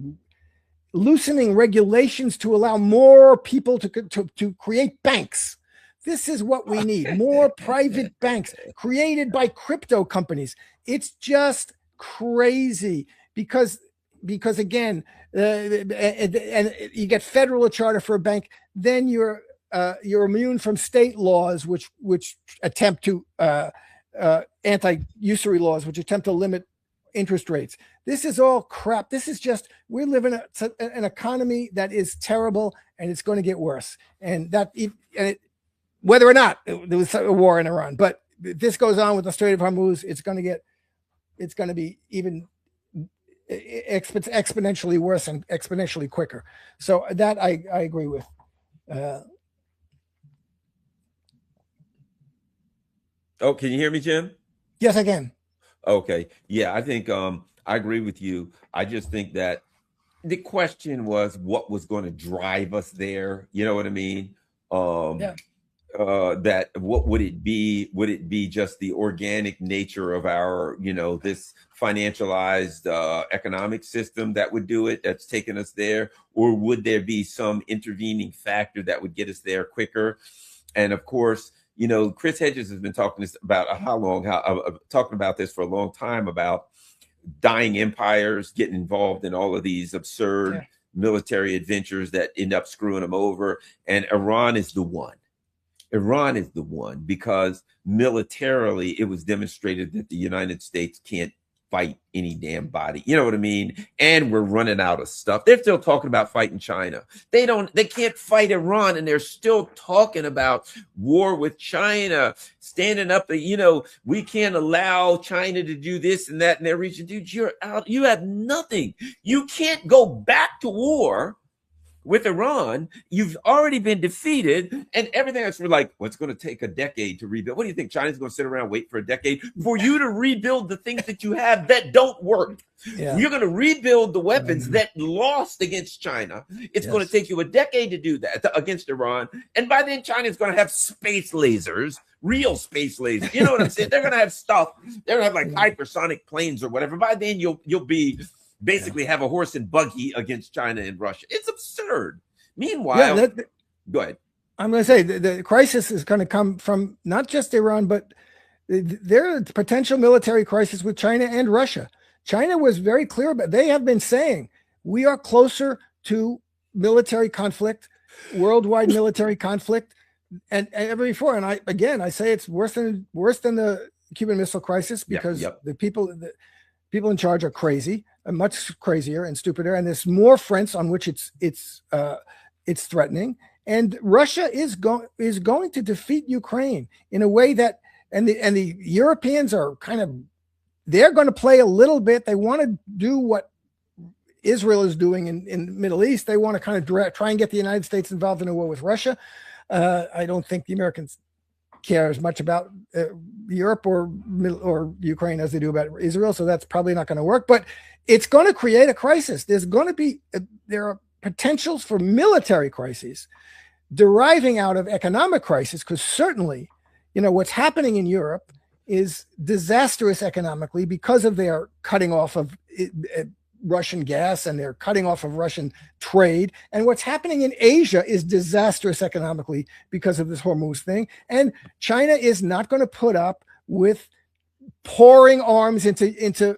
loosening regulations to allow more people to create banks. This is what we need. More private banks created by crypto companies. It's just crazy because again, and you get federal charter for a bank, then you're immune from state laws, which attempt to anti-usury laws, which attempt to limit interest rates. This is all crap. This is just, we live in an economy that is terrible, and it's going to get worse. And whether or not there was a war in Iran, but if this goes on with the Strait of Hormuz, it's going to be even exponentially worse and exponentially quicker. So that I agree with. Oh, can you hear me, Jim? Yes, I can. Okay. Yeah, I think I agree with you. I just think that the question was what was going to drive us there. You know what I mean? That what would it be? Would it be just the organic nature of our, this financialized economic system that would do it, that's taken us there? Or would there be some intervening factor that would get us there quicker? And of course, Chris Hedges has been talking about this for a long time, about dying empires getting involved in all of these absurd military adventures that end up screwing them over. And Iran is the one. Because militarily it was demonstrated that the United States can't fight any damn body. You know what I mean? And we're running out of stuff. They're still talking about fighting China. They can't fight Iran, and they're still talking about war with China, standing up, we can't allow China to do this and that in their region. Dude, you're out. You have nothing. You can't go back to war with Iran. You've already been defeated, and everything else. We're like, well, it's going to take a decade to rebuild. What do you think? China's going to sit around and wait for a decade for you to rebuild the things that you have that don't work? Yeah. You're going to rebuild the weapons that lost against China. It's going to take you a decade to do that against Iran, and by then China's going to have space lasers, real space lasers. You know what I'm saying? They're going to have stuff. They're going to have like hypersonic planes or whatever. By then you'll be basically have a horse and buggy against China and Russia. It's absurd. Meanwhile, go ahead. I'm going to say the crisis is going to come from not just Iran, but There are potential military crisis with China and Russia. China was very clear about, they have been saying we are closer to military conflict, worldwide military conflict, and ever before. And I say it's worse than the Cuban Missile Crisis, because the people in charge are crazy, much crazier and stupider, and there's more fronts on which it's threatening. And Russia is going to defeat Ukraine in a way that, and the Europeans are they're going to play a little bit. They want to do what Israel is doing in the Middle East. They want to try and get the United States involved in a war with Russia. I don't think the Americans care as much about Europe or Ukraine as they do about Israel. So that's probably not going to work, but it's going to create a crisis. There are potentials for military crises deriving out of economic crisis, because certainly, what's happening in Europe is disastrous economically because of their cutting off of Russian gas, and they're cutting off of Russian trade. And what's happening in Asia is disastrous economically because of this Hormuz thing. And China is not going to put up with pouring arms into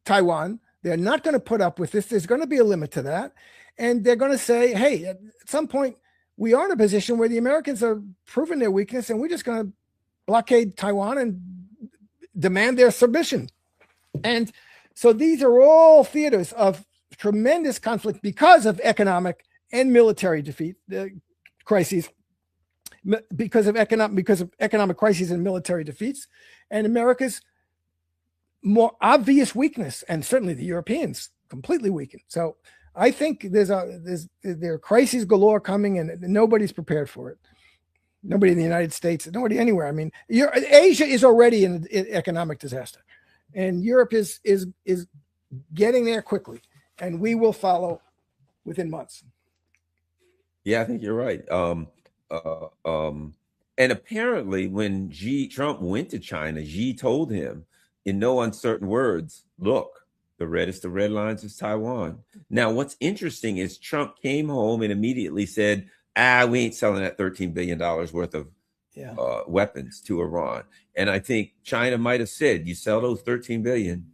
Taiwan. They're not going to put up with this. There's going to be a limit to that. And they're going to say, hey, at some point, we are in a position where the Americans are proving their weakness, and we're just going to blockade Taiwan and demand their submission. And so these are all theaters of tremendous conflict because of economic and military defeat, crises, because of economic crises and military defeats, and America's more obvious weakness, and certainly the Europeans completely weakened. So I think there are crises galore coming, and nobody's prepared for it. Nobody in the United States, nobody anywhere. I mean, Asia is already in economic disaster, and Europe is getting there quickly, and we will follow within months. Yeah, I think you're right. And apparently, when Trump went to China, Xi told him in no uncertain words, "Look, the reddest of red lines is Taiwan." Now, what's interesting is Trump came home and immediately said, we ain't selling that $13 billion worth of weapons to Iran. And I think China might have said, you sell those 13 billion,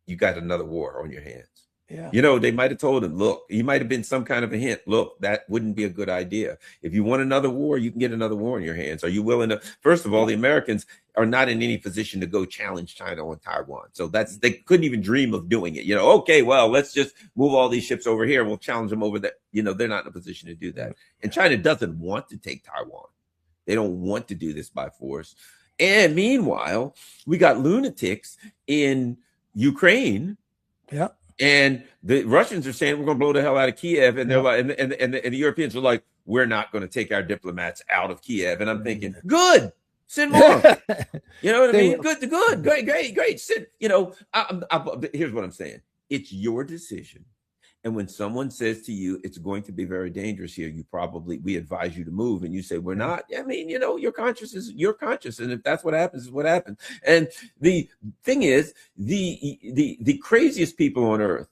you got another war on your hands. Yeah. They might have told him, look, he might have been some kind of a hint. Look, that wouldn't be a good idea. If you want another war, you can get another war in your hands. Are you willing to? First of all, the Americans are not in any position to go challenge China on Taiwan. So they couldn't even dream of doing it. Okay, well, let's just move all these ships over here. We'll challenge them over there. They're not in a position to do that. And China doesn't want to take Taiwan. They don't want to do this by force. And meanwhile, we got lunatics in Ukraine. Yeah. And the Russians are saying we're going to blow the hell out of Kiev, and they're like, and the Europeans are like, we're not going to take our diplomats out of Kiev. And I'm thinking, good, send more. You know what I mean? Good, great. Send. Here's what I'm saying: it's your decision. And when someone says to you, it's going to be very dangerous here, we advise you to move, and you say, we're not. I mean, your conscience is your conscience. And if that's what happens, is what happens. And the thing is, the craziest people on earth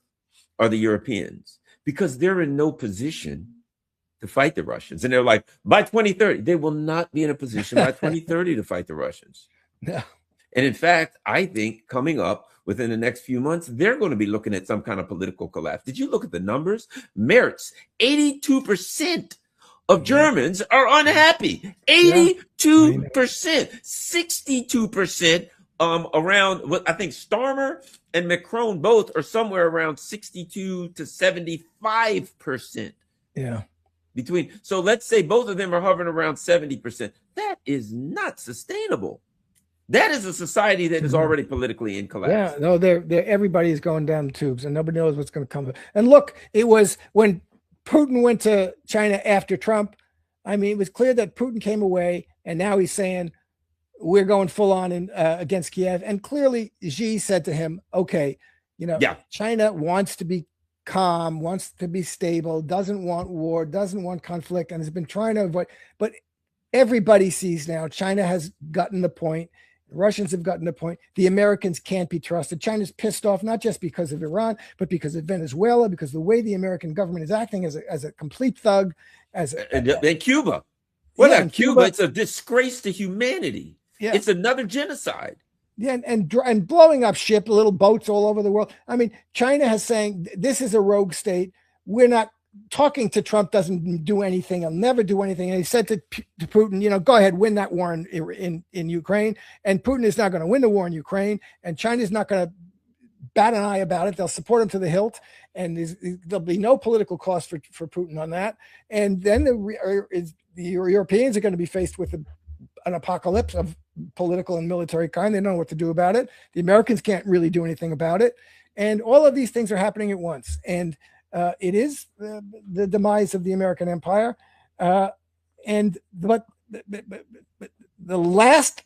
are the Europeans, because they're in no position to fight the Russians. And they're like, by 2030, they will not be in a position by 2030 to fight the Russians. No. And in fact, I think coming up within the next few months, they're going to be looking at some kind of political collapse. Did you look at the numbers? Mertz, 82% of Germans are unhappy. 82%, 62% around what I think Starmer and Macron both are somewhere around 62 to 75%. Yeah. So let's say both of them are hovering around 70%. That is not sustainable. That is a society that is already politically in collapse. Yeah, no, everybody is going down the tubes, and nobody knows what's going to come. And look, it was when Putin went to China after Trump. I mean, it was clear that Putin came away, and now he's saying we're going full on against Kiev. And clearly, Xi said to him, "Okay, China wants to be calm, wants to be stable, doesn't want war, doesn't want conflict, and has been trying to avoid." But everybody sees now China has gotten the point. The Russians have gotten the point. The Americans can't be trusted. China's pissed off, not just because of Iran, but because of Venezuela, because the way the American government is acting as a complete thug, and Cuba. Well, Yeah, not and Cuba. Cuba. It's a disgrace to humanity. Yeah. It's another genocide. Yeah, and blowing up ship, little boats all over the world. I mean, China has saying this is a rogue state. We're not talking to Trump. Doesn't do anything. He'll never do anything. And he said to Putin, you know, go ahead, win that war in Ukraine. And Putin is not going to win the war in Ukraine. And China's not going to bat an eye about it. They'll support him to the hilt, and there'll be no political cost for Putin on that. And then the Europeans are going to be faced with an apocalypse of political and military kind. They don't know what to do about it. The Americans can't really do anything about it. And all of these things are happening at once. And it is the demise of the American empire. But the last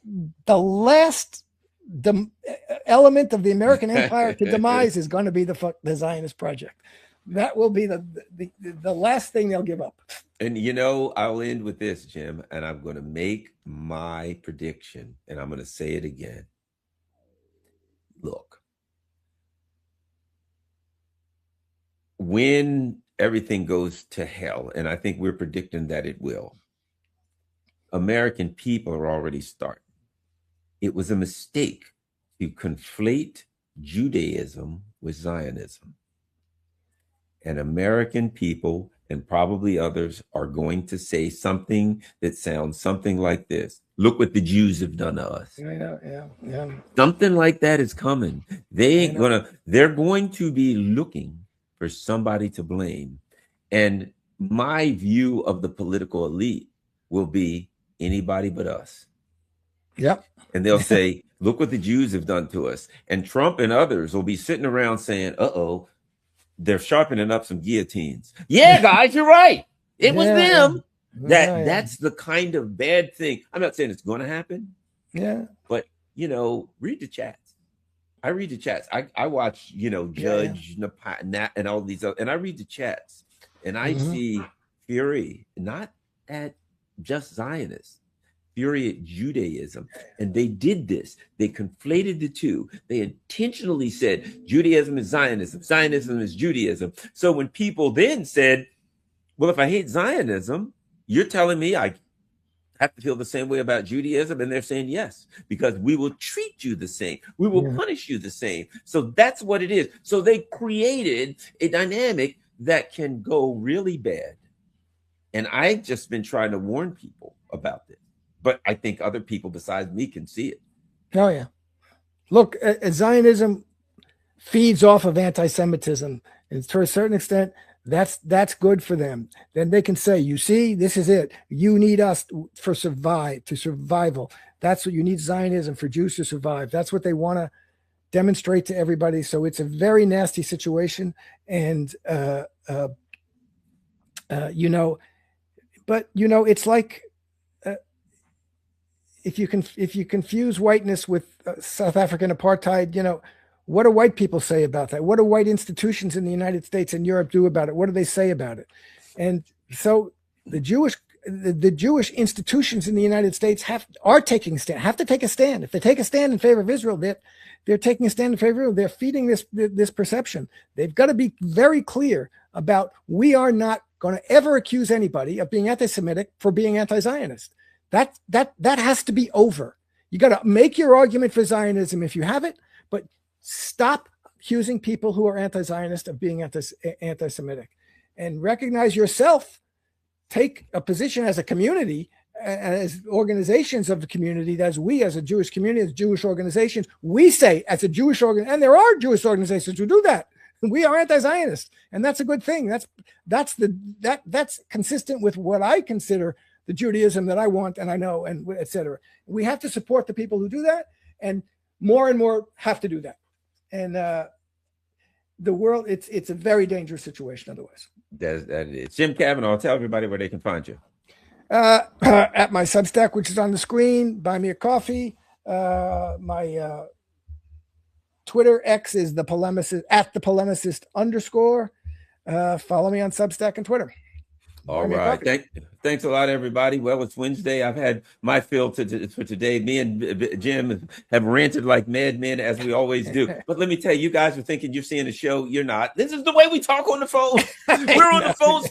element of the American empire to demise is going to be the Zionist project. That will be the last thing they'll give up. And you know, I'll end with this, Jim, and I'm going to make my prediction, and I'm going to say it again. Look, when everything goes to hell, and I think we're predicting that it will, American people are already starting. It was a mistake to conflate Judaism with Zionism. And American people, and probably others, are going to say something that sounds something like this. Look what the Jews have done to us. I know, yeah. Something like that is coming. They're going to be looking for somebody to blame. And my view of the political elite will be anybody but us. Yep. And they'll say, look what the Jews have done to us. And Trump and others will be sitting around saying, uh-oh, they're sharpening up some guillotines. Yeah, guys, you're right. It was them. That's the kind of bad thing. I'm not saying it's going to happen. Yeah. But, you know, read the chats. I read the chats. I watch, you know, Judge Nat and all these other, and I read the chats, and I see fury, not at just Zionists, fury at Judaism. And they did this. They conflated the two. They intentionally said Judaism is Zionism. Zionism is Judaism. So when people then said, well, if I hate Zionism, you're telling me I have to feel the same way about Judaism? And they're saying, yes, because we will treat you the same. We will punish you the same. So that's what it is. So they created a dynamic that can go really bad. And I've just been trying to warn people about this. But I think other people besides me can see it. Oh, yeah. Look, Zionism feeds off of anti-Semitism. And to a certain extent, that's good for them. Then they can say, you see, this is it. You need us for survival. That's what you need, Zionism, for Jews to survive. That's what they want to demonstrate to everybody. So it's a very nasty situation. And, you know, but, you know, it's like, if you confuse whiteness with South African apartheid, you know, what do white people say about that? What do white institutions in the United States and Europe do about it? What do they say about it? And so the Jewish institutions in the United States have to take a stand. If they take a stand in favor of Israel, they're taking a stand in favor of Israel. They're feeding this perception. They've got to be very clear about, we are not going to ever accuse anybody of being anti-Semitic for being anti-Zionist. That has to be over. You got to make your argument for Zionism if you have it, but stop accusing people who are anti-Zionist of being anti-Semitic, and recognize yourself. Take a position as a community, as organizations of the community, as we, as a Jewish community, as Jewish organizations, we say as a Jewish organization, and there are Jewish organizations who do that. We are anti-Zionist, and that's a good thing. That's consistent with what I consider the Judaism that I want and I know, and et cetera. We have to support the people who do that, and more have to do that. And the world, it's a very dangerous situation otherwise. That is. Jim Kavanaugh, tell everybody where they can find you. At my Substack, which is on the screen, buy me a coffee. My Twitter X is the polemicist @ the polemicist _. Follow me on Substack and Twitter. All right. Thanks a lot, everybody. Well, it's Wednesday. I've had my fill for today. Me and Jim have ranted like madmen, as we always do. But let me tell you, you guys are thinking you're seeing a show. You're not. This is the way we talk on the phone. We're on the phone.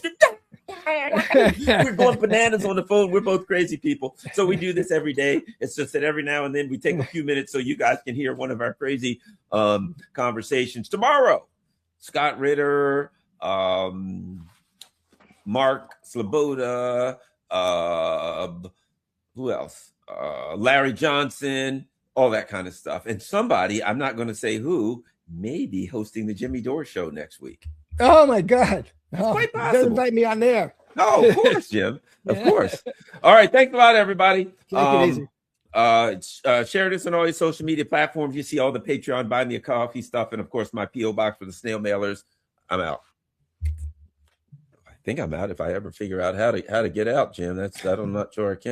We're going bananas on the phone. We're both crazy people. So we do this every day. It's just that every now and then we take a few minutes so you guys can hear one of our crazy conversations. Tomorrow, Scott Ritter, Mark Sloboda, who else? Larry Johnson, all that kind of stuff. And somebody, I'm not going to say who, may be hosting the Jimmy Dore show next week. Oh my God. It's quite possible. Invite me on there. Oh, of course, Jim. Of course. All right. Thanks a lot, everybody. Take it easy. Share this on all your social media platforms. You see all the Patreon, buy me a coffee stuff, and of course my P.O. box for the snail mailers. I'm out. I think I'm out. If I ever figure out how to get out, Jim, I'm not sure I can.